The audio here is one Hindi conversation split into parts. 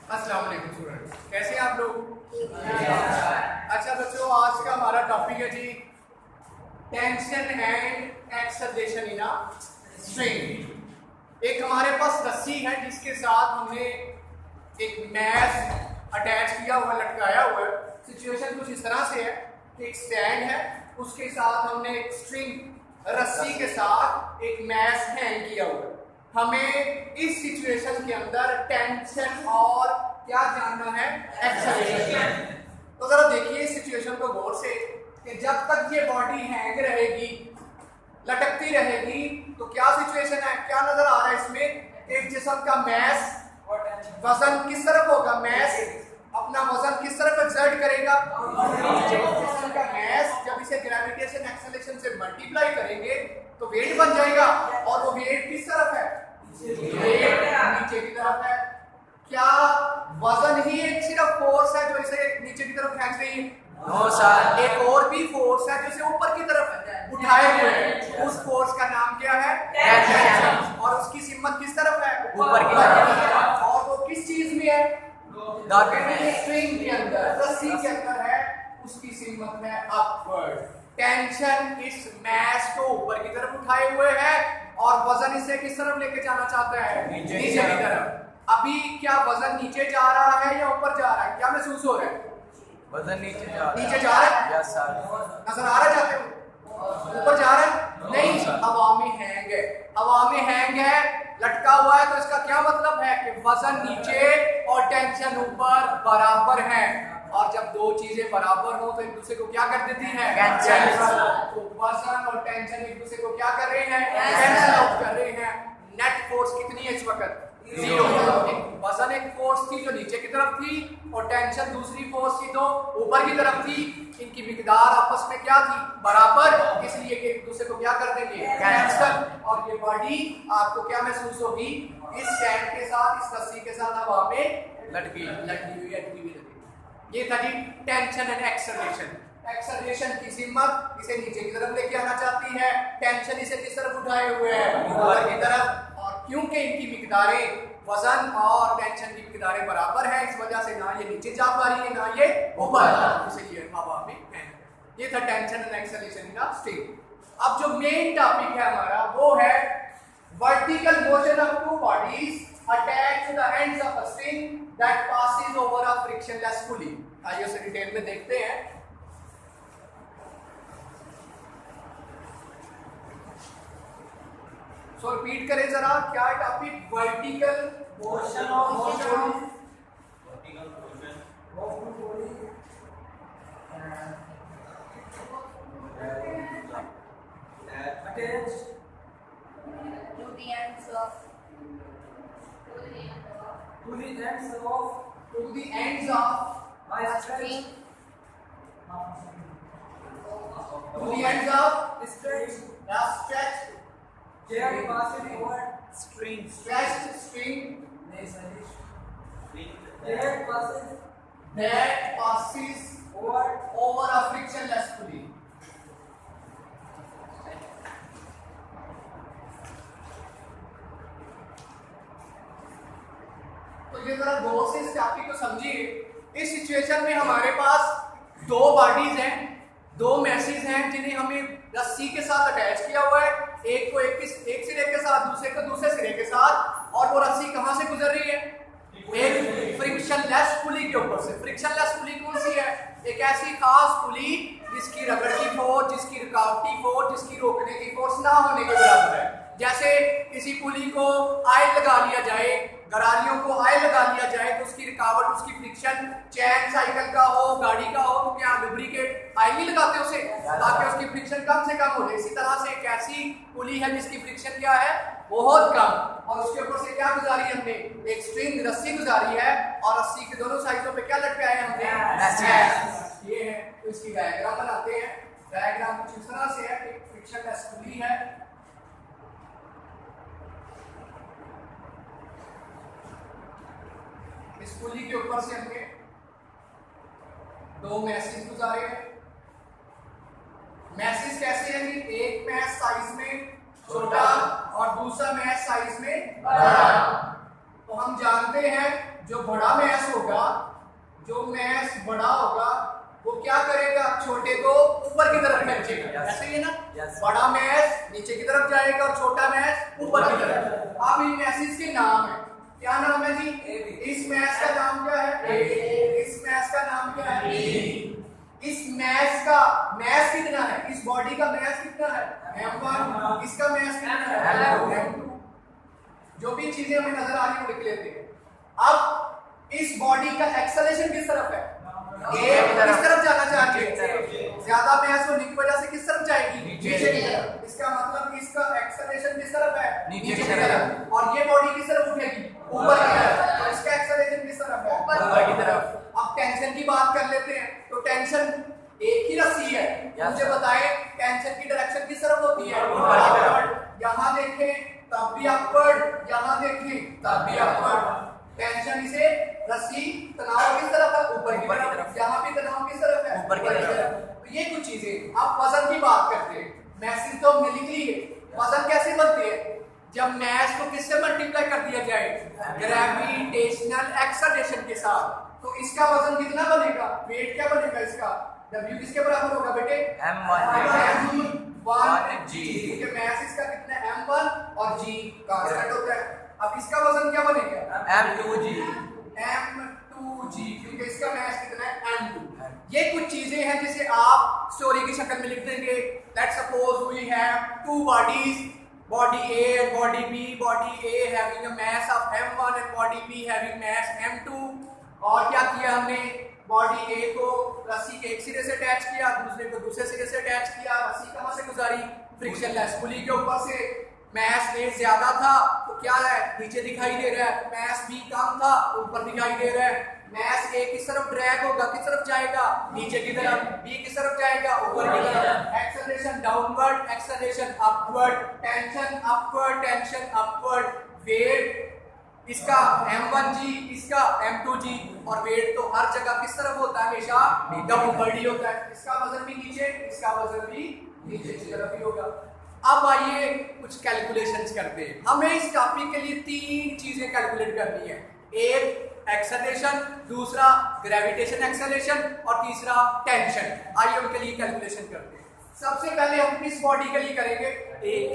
अस्सलाम वालेकुम स्टूडेंट, कैसे हैं आप लोग? अच्छा बच्चों, आज का हमारा टॉपिक है जी tension and acceleration in a string. एक हमारे पास रस्सी है जिसके साथ हमने एक मैश अटैच किया हुआ, लटकाया हुआ है। सिचुएशन कुछ इस तरह से है कि एक स्टैंड है, उसके साथ हमने एक स्ट्रिंग रस्सी के साथ एक मैश हैंग किया हुआ है। हमें इस सिचुएशन के अंदर टेंशन और क्या जानना है, एक्सेलरेशन। तो जरा देखिए इस सिचुएशन को गौर से कि जब तक ये बॉडी हैंग रहेगी, लटकती रहेगी, तो क्या सिचुएशन है, क्या नजर आ रहा है इसमें? एक जिस्म का मैस वजन किस तरफ होगा, मैस अपना वजन किस तरफ एक्सर्ट करेगा, जिस्म का मैस जब इसे ग्रेविटेशन एक्सेलरेशन से मल्टीप्लाई करेंगे तो वेट बन जाएगा, और वो वेट किस तरफ है, नीचे की तरफ है। क्या वजन ही एक सिर्फ फोर्स है जो इसे नीचे की तरफ खींच रही है? नो सर, एक और भी फोर्स है जो इसे ऊपर की तरफ उठाए हुए है। उस फोर्स का नाम क्या है, टेंशन। और उसकी सिमत किस तरफ है, ऊपर की तरफ। और वो किस चीज में है, स्ट्रिंग के अंदर, रस्सी के अंदर है। उसकी सिमत है अपवर्ड। टेंशन इस मैश को ऊपर की तरफ उठाए हुए है और वजन इसे किस तरफ लेके जाना चाहता है, नीचे की तरफ। अभी क्या वजन नीचे जा रहा है या ऊपर जा रहा है, क्या महसूस हो रहा है? वजन नीचे जा रहा है। नीचे जा रहा है, यस सर। नजर आ रहा है जाते हुए? ऊपर जा रहा है नहीं, हवा में हैंग है। हवा में हैंग है, लटका हुआ है, तो इसका क्या मतलब है कि वजन नीचे और टेंशन ऊपर बराबर है। और जब दो चीजें बराबर हो तो एक दूसरे को क्या कर देती हैं, कैंसिल। तो वजन और टेंशन एक दूसरे को क्या कर रहे हैं, कैंसिल आउट कर रहे हैं। नेट फोर्स कितनी है इस वक्त, जीरो। वजन एक फोर्स थी जो नीचे की तरफ थी और टेंशन दूसरी फोर्स थी तो ऊपर की तरफ थी। इनकी मिकदार आपस में क्या थी, बराबर, इसलिए कि एक दूसरे को क्या कर देंगे, कैंसिल। और ये बॉडी आपको क्या महसूस होगी, इस स्टैंड के साथ, इस रस्सी के साथ हवा में लटकी हुई है। ये था जी टेंशन एंड एक्सेलरेशन। एक्सेलरेशन की सिमत इसे नीचे की तरफ लेके आना चाहती है, टेंशन इसे किस तरफ उठाए हुए है, ऊपर की तरफ। और क्योंकि इनकी मिकदारें, वजन और टेंशन की मिकदारें बराबर है, इस वजह से ना ये नीचे जा पा रही है ना ये ऊपर, इसलिए हवा में है। ये था टेंशन एंड एक्सेलरेशन का स्टेट। अब जो मेन टॉपिक है हमारा वो है vertical motion of two bodies attached to the ends of a string that passes over a frictionless pulley। आइए उसे डिटेल में देखते हैं। सो रिपीट करें जरा, क्या है topic, vertical motion of body attached to the ends of a string stretched string that passes over a frictionless pulley। तो ये जरा गौर से इस टॉपिक को समझिए। इस सिचुएशन में हमारे पास दो बॉडीज हैं, दो मैसेज हैं जिन्हें हमें रस्सी के साथ अटैच किया हुआ है। एक को एक सिरे के साथ, दूसरे को दूसरे सिरे के साथ। और वो रस्सी कहां से गुजर रही है, एक फ्रिक्शनलेस पुली के ऊपर से। फ्रिक्शनलेस पुली कौन सी है, एक ऐसी खास पुली जिसकी रगड़ की फोर्स, जिसकी रुकावटी फोर्स, जिसकी रोकने की फोर्स ना होने के बराबर है। जैसे किसी पुली को आयल लगा लिया जाए, गरारियों को आयल लगा लिया जाए, तो उसकी रुकावट, उसकी फ्रिक्शन, चैन साइकिल का हो, गाड़ी का हो, तो क्या लुब्रिकेट आयल नहीं लगाते उसे, ताकि उसकी फ्रिक्शन कम से कम हो जाए। इसी तरह से एक ऐसी पुली है जिसकी फ्रिक्शन क्या है, बहुत कम, और उसके ऊपर से क्या गुजारी है हमने, एक स्ट्रिंग रस्सी गुजारी है, और रस्सी के दोनों साइडों पे क्या लटकाया है हमने, ये है। तो इसकी डायग्राम बनाते हैं। डायग्राम कुछ इस तरह से है, एक फ्रिक्शनलेस पुली है, इस पुली के ऊपर से हमने दो मैसेज गुजारे हैं। मैसेज कैसे है कि एक मैश साइज में छोटा और दूसरा मैश साइज में बड़ा। तो हम जानते हैं जो बड़ा मैस होगा, जो मैस बड़ा होगा वो क्या करेगा, छोटे को ऊपर की तरफ खींचेगा, ऐसे ही है ना। बड़ा मैस नीचे की तरफ जाएगा और छोटा मैस ऊपर की तरफ। अब इन मैसेज के नाम है, क्या नाम है जी? इस मैस का नाम क्या है? ए। इस मैस का नाम क्या है? बी। इस मैस का मैस कितना है? इस बॉडी का मैस कितना है? m1। इसका मैस कितना है? m2। जो भी चीजें हमें नजर आ रही है वो लिख लेते हैं। अब इस बॉडी का एक्सेलरेशन किस तरफ है? किस तरफ जाना चाहिए? ज्यादा मैस होने की वजह से किस तरफ जाएगी? नीचे की तरफ। इसका मतलब इसका एक्सेलरेशन किस तरफ है? नीचे की तरफ। और ये बॉडी किस तरफ उठेगी? ऊपर की तरफ। तो इसका एक्सेलरेशन किस तरफ है? ऊपर की तरफ। अब टेंशन की बात कर लेते हैं। तो टेंशन एक ही रस्सी है, मुझे बताएं टेंशन की डायरेक्शन किस तरफ होती है? ऊपर की तरफ। यहाँ देखें तब भी अपवर्ड, यहाँ देखें तब भी अपवर्ड। टेंशन इसे रस्सी तनाव किस तरफ है? ऊपर की तरफ। यहाँ भी तनाव किस तरफ है? ऊपर की तरफ। तो ये कुछ चीजें। अब वजन की बात करते हैं। मैसेज तो हमने लिख ली है, वजन कैसे बनते हैं? जब मैस को किससे मल्टीप्लाई कर दिया जाए? ग्रेविटेशनल एक्सेलरेशन के साथ। तो इसका वजन कितना बनेगा? वेट क्या बनेगा इसका? W किसके बराबर होगा बेटे? m1 g। क्योंकि मैस इसका कितना है? m1 और g कांस्टेंट होता है। अब इसका वजन क्या बनेगा? m2g। क्योंकि इसका मैस कितना है? m2। ये कुछ चीजें हैं जिसे आप स्टोरी की शक्ल में लिख देंगे। Let's suppose we have two bodies, body A and body B. Body A having a mass of m1 and body B having mass m2। और क्या किया हमने? बॉडी A को रस्सी के एक सिरे से अटैच किया, दूसरे को दूसरे सिरे से अटैच किया। रस्सी कहां से गुजारी? फ्रिक्शनलेस पुली के ऊपर से। मैस A ज्यादा था तो क्या है? नीचे दिखाई दे रहा है। मैस B कम था तो ऊपर दिखाई दे रहा है। मैस A किस तरफ ड्रैग होगा? किस तरफ जाएगा? नीचे की तरफ। B किस तरफ जाएगा? ऊपर की तरफ। Acceleration downward, acceleration upward, tension upward, tension upward. Weight इसका m1g, इसका m2g। और वेट तो हर जगह किस तरफ होता है? हमेशा डाउनवर्ड ही होता है। इसका वजन भी नीचे, इसका वजन भी नीचे की तरफ ही होगा। अब आइए कुछ कैलकुलेशंस करते हैं। हमें इस टॉपिक के लिए 3 चीजें कैलकुलेट करनी है। एक एक्सेलरेशन, दूसरा ग्रेविटेशन एक्सेलरेशन और तीसरा टेंशन। आइए उनके लिए कैलकुलेशन करते हैं। सबसे पहले हम किस बॉडी के लिए करेंगे?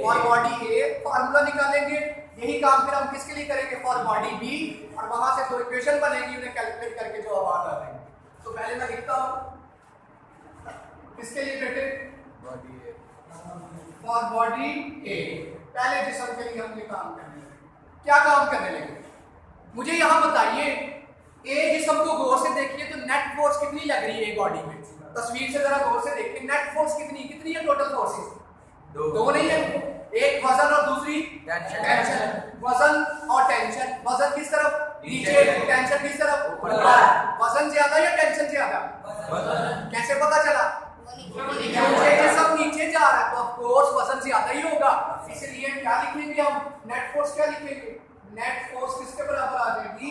फॉर बॉडी ए फार्मूला निकालेंगे। यही काम फिर हम किसके लिए करेंगे? For body B. और वहां से 2 इक्वेशन बनेगी, उन्हें कैलकुलेट करके जो जवाब आ जाएंगे। तो पहले मैं लिखता हूं किसके लिए बेटे? Body A। फॉर बॉडी ए। पहले जिस्म के लिए हम ये काम करने लगे। क्या काम करने लगे? मुझे यहां बताइए, ए जिस्म को गौर से देखिए तो नेट फोर्स कितनी लग रही है बॉडी में? तस्वीर से जरा गौर से देखिए। नेट फोर्स कितनी है टोटल फोर्सेस? दो नहीं है। एक वजन और दूसरी टेंशन। वजन और टेंशन। वजन किस तरफ? नीचे। टेंशन किस तरफ? ऊपर। वजन ज्यादा या टेंशन ज्यादा? कैसे पता चला? सब नीचे जा रहा है तो ऑफ कोर्स वजन ज्यादा ही होगा। इसलिए क्या लिखेंगे हम? नेट फोर्स क्या लिखेंगे? नेट फोर्स किसके बराबर आ जाएगी?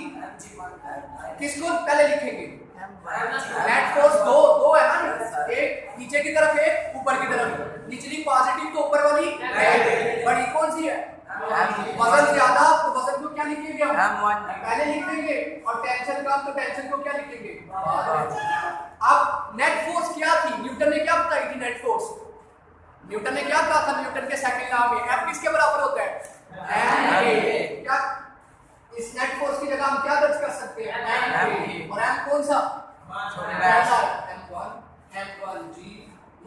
किसको पहले लिखेंगे? नेट फोर्स दो है ना, एक नीचे की तरफ एक ऊपर की तरफ। निचली पॉजिटिव तो ऊपर वाली बड़ी कौन सी है? वजन ज्यादा तो वजन को क्या लिखेंगे हम? पहले लिख देंगे। और टेंशन कम तो टेंशन को क्या लिखेंगे? अब नेट फोर्स क्या थी? न्यूटन ने क्या बताई थी नेट फोर्स? न्यूटन ने क्या कहा था? न्यूटन के सेकंड लॉ में F किसके बराबर होता है? m। क्या इस नेट फोर्स की जगह हम क्या दर्ज कर सकते हैं? m। और m कौन सा? m1g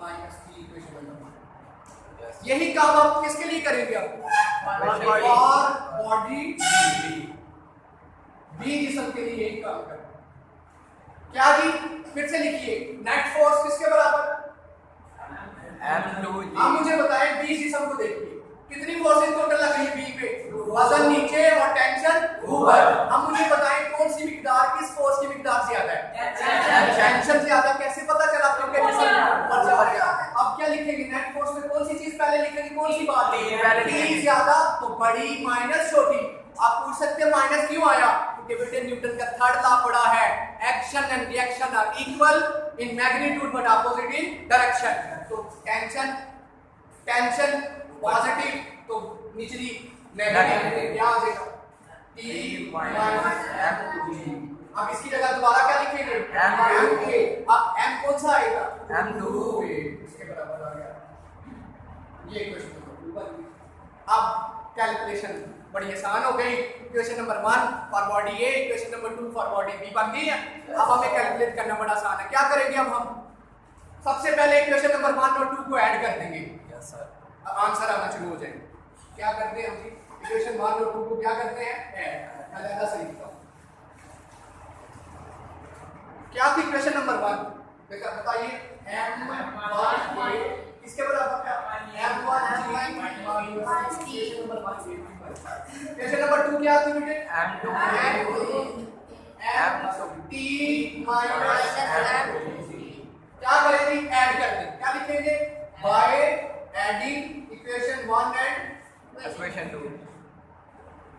minus t equation number. यही काम हम किसके लिए करेंगे? और बॉडी बी जिस्म के लिए यही काम करेंगे। क्या जी? फिर से लिखिए। नेट फोर्स किसके बराबर? m2g। आप मुझे बताएं बी जिस्म को देखिए कितनी फोर्सेस टोटल लग रही है बी पे? वजन नीचे और टेंशन ऊपर। हम मुझे बताएं कौन सी मिकदार, किस फोर्स की मिकदार ज्यादा है? टेंशन ज्यादा। कैसे पता चला? क्योंकि ऊपर जा रहा है। अब क्या लिखेंगे? नेट फोर्स में कौन सी चीज पहले लिखेंगे? कौन सी बात? टी ज्यादा तो बड़ी माइनस छोटी। आप पूछ सकते हैं माइनस क्यों आया? क्योंकि बेटे न्यूटन का थर्ड लॉ पढ़ा है, action and reaction are equal in magnitude but opposite in direction. तो टेंशन पॉजिटिव तो निचली नेगेटिव। क्या हो जाएगा? T minus minus M2G. अब इसकी जगह दोबारा क्या लिखेंगे M2A. अब M कौन सा आएगा M2A. इसके बराबर आ गया ये क्वेश्चन नंबर 2 अब कैलकुलेशन बड़ी आसान हो गई equation number 1 for body A equation number 2 for body B बन गई है अब हमें कैलकुलेट करना बड़ा आसान है क्या करेंगे अब हम सबसे पहले इक्वेशन नंबर 1 और 2 को ऐड कर देंगे Yes sir. अब आंसर आना शुरू हो जाएंगे क्या करते हैं हम जी इक्वेशन 1 और 2 को क्या करते हैं ऐड अलग से लिखता हूं क्या थी इक्वेशन नंबर 1 बताइए m1 किसके बराबर है m1 minus equation number 1 equation number 2 क्या थी बेटे M2A. t माइनस m2 क्या करेंगे ऐड कर दें क्या लिखेंगे by adding equation 1 and Equation 2.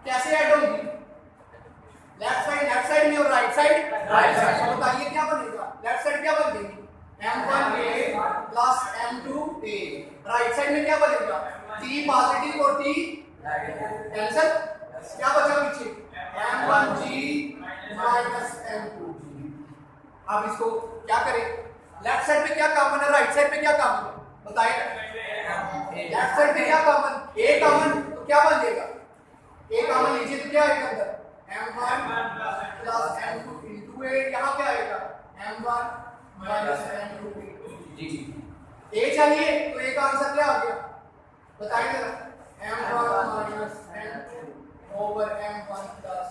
कैसे ऐड होगी लेफ्ट साइड में और राइट साइड Right side. तो बताइए क्या बनेगा लेफ्ट साइड क्या बन जाएगी m1a plus m2a right side में क्या बनेगा t पॉजिटिव और t कैंसिल क्या बचा पीछे m1g माइनस m2g अब इसको क्या करें लेफ्ट साइड पे क्या कॉमन है राइट साइड पे क्या कॉमन है बताइए लेफ्ट साइड पे क्या कॉमन a कॉमन तो क्या बन जाएगा a कॉमन लीजिए तो क्या आएगा अंदर m1 plus m2 into a यहाँ क्या आएगा m1 minus m2 G. a चाहिए तो a का आंसर क्या आ गया बताइए जरा m1 minus m2 over m1 plus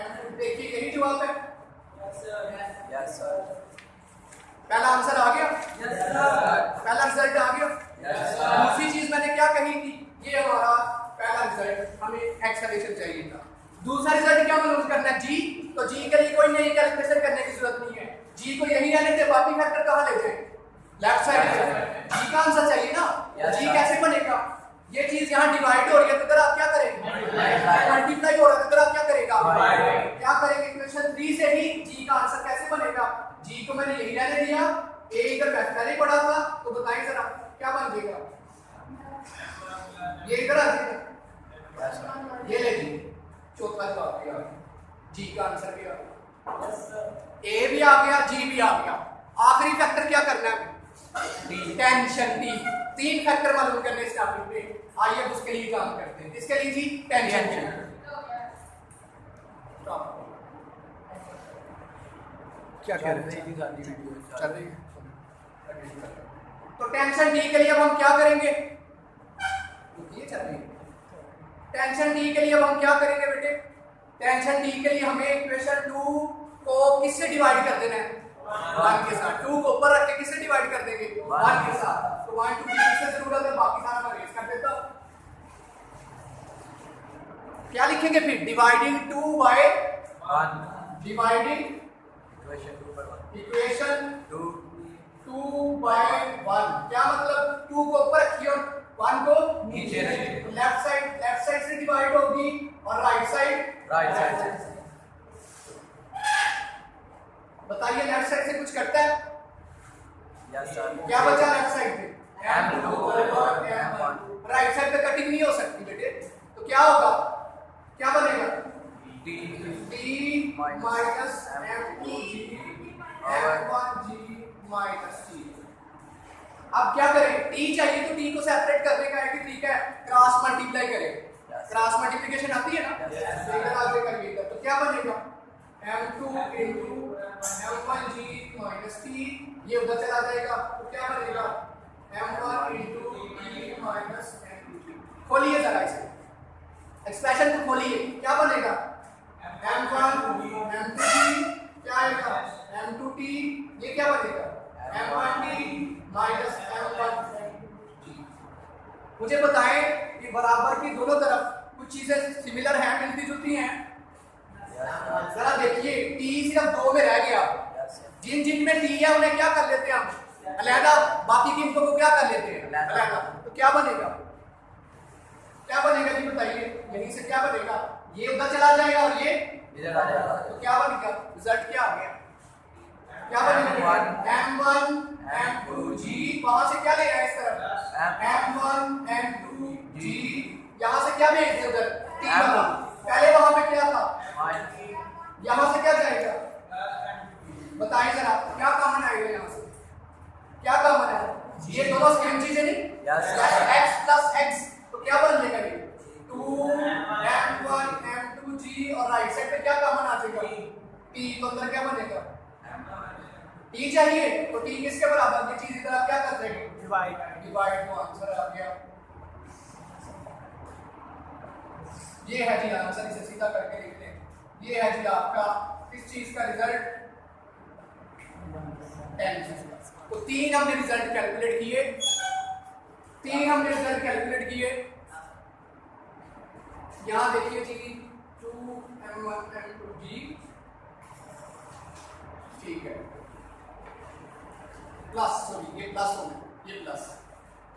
m2 देखिए यही जवाब है Yes sir. पहला आंसर आ गया Yes sir. पहला रिजल्ट आ गया Yes sir. दूसरी चीज मैंने क्या कही थी ये हमारा पहला रिजल्ट हमें एक्सेलेरेशन चाहिए था दूसरा रिजल्ट क्या मालूम करना है जी तो जी के लिए कोई नई कैलकुलेशन करने की जरूरत नहीं है जी को यही रहने दे बाकी फैक्टर कहां ले जाए लेफ्ट साइड पे जी का आंसर चाहिए ना Yes, जी sir. कैसे बनेगा ये चीज यहां डिवाइड हो रही है तो जरा आप क्या करेंगे मल्टीप्लाई हो रहा है तो जरा आप क्या करेगा Divide. क्या करेंगे इक्वेशन 3 से ही जी का आंसर कैसे बनेगा जी को मैंने यही रहने दिया a इधर पहले पड़ा था तो बताइए जरा क्या बन जाएगा ये इधर आ जाएगा Yes sir. ये ले लीजिए चौथा जवाब भी आ गया जी का आंसर भी आ गया ए भी आ गया जी भी आ गया आखिरी फैक्टर क्या करना है टेंशन टी तीन फैक्टर मालूम करने स्टार्टिंग में आइए अब उसके लिए काम करते हैं इसके लिए जी टेंशन क्या कह रहे थे चल रही है तो टेंशन टी के लिए अब हम क्या करेंगे ये चल रही है टेंशन टी के लिए अब हम क्या करेंगे बेटे टेंशन टी के लिए हमें इक्वेशन 2 को किससे डिवाइड कर देना है 1 के साथ 2 को ऊपर रख के किससे डिवाइड कर देंगे 1 के साथ तो 1 2 की किससे जरूरत है बाकी सारा मैं रेज कर देता हूं क्या लिखेंगे फिर डिवाइडिंग 2 बाय 1. डिवाइडिंग Equation 2 पर 1. इक्वेशन 2. 2 बाय 1 क्या मतलब 2 को ऊपर रखिए और 1 को नीचे रखिए. लेफ्ट साइड से डिवाइड होगी और राइट साइड Right side से. बताइए लेफ्ट साइड से कुछ करता है Yes sir. क्या बचा लेफ्ट साइड पे M2 और M1. राइट साइड पे कटिंग नहीं हो सकती बेटे तो क्या होगा क्या बनेगा D. d minus m2g m1g minus t अब क्या करें t चाहिए तो t को सेपरेट करने का है कि ठीक है क्रॉस मल्टीप्लाई करें क्रॉस मल्टीप्लिकेशन आती है ना तो इधर आ जाएगा ये इधर तो क्या बनेगा m2 m1g माइनस t ये उधर चला जाएगा तो क्या बनेगा m1 t माइनस m2t खोलिए जरा इसे एक्सप्रेशन को खोलिए क्या बनेगा m1 m2t क्या आएगा m2t ये क्या बनेगा m1t माइनस m1t मुझे बताएं कि बराबर की दोनों तरफ कुछ चीजें सिमिलर हैं मिलती जुलती हैं जरा देखिए t सिर्फ 2 में रह गया जिन जिन में t है उन्हें क्या कर लेते हैं हम अलहदा बाकी कीमतों को क्या कर लेते हैं अलहदा तो क्या बनेगा जी बताइए यहीं से क्या बनेगा ये उधर चला जाएगा और ये इधर आ जाएगा. तो क्या बनेगा रिजल्ट क्या आ गया क्या बनेगा m1 m2g वहां से क्या ले आए इस तरफ m1 m2g यहां से क्या भेज दे उधर t वाला पहले वहां पे क्या था, वाई यहां से क्या जाएगा, बताइए जरा क्या कॉमन आएगा यहां से, क्या कॉमन है, ये दोनों सेम चीजें नहीं, Yes. x प्लस x तो क्या बन जाएगा ये 2m1 m2g और राइट साइड पे क्या कॉमन आ जाएगा t, तो अंदर क्या बनेगा t चाहिए, तो t किसके बराबर, ये चीज इधर आप क्या कर देंगे डिवाइड, तो आंसर आ गया। ये है जी आंसर, इसे सीधा करके लिख लें, ये है जी आपका इस चीज का रिजल्ट 10। तो 3 हमने रिजल्ट कैलकुलेट किए, 3 हमने रिजल्ट कैलकुलेट किए। यहां देखिए जी 2m1 m2g, ठीक है, प्लस, सॉरी ये प्लस हो गया, ये प्लस,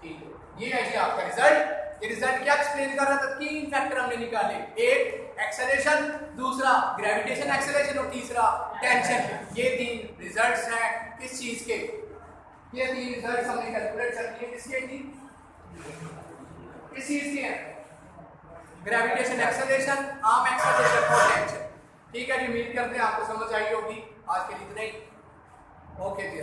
ठीक है, ये है जी आपका रिजल्ट। ये रिजल्ट क्या एक्सप्लेन कर रहा था, 3 फैक्टर हमने निकाले, एक एक्सेलरेशन, दूसरा ग्रेविटेशन एक्सेलरेशन और तीसरा टेंशन। ये 3 रिजल्ट्स हैं किस चीज के, ये 3 रिजल्ट्स हमने कैलकुलेट कर लिए, किसके जी, किस चीज के हैं, ग्रेविटेशन एक्सेलरेशन, आर्म एक्सेलरेशन और टेंशन। ठीक है जी, उम्मीद करते हैं आपको समझ आई होगी। आज के लिए इतना ही, ओके जी।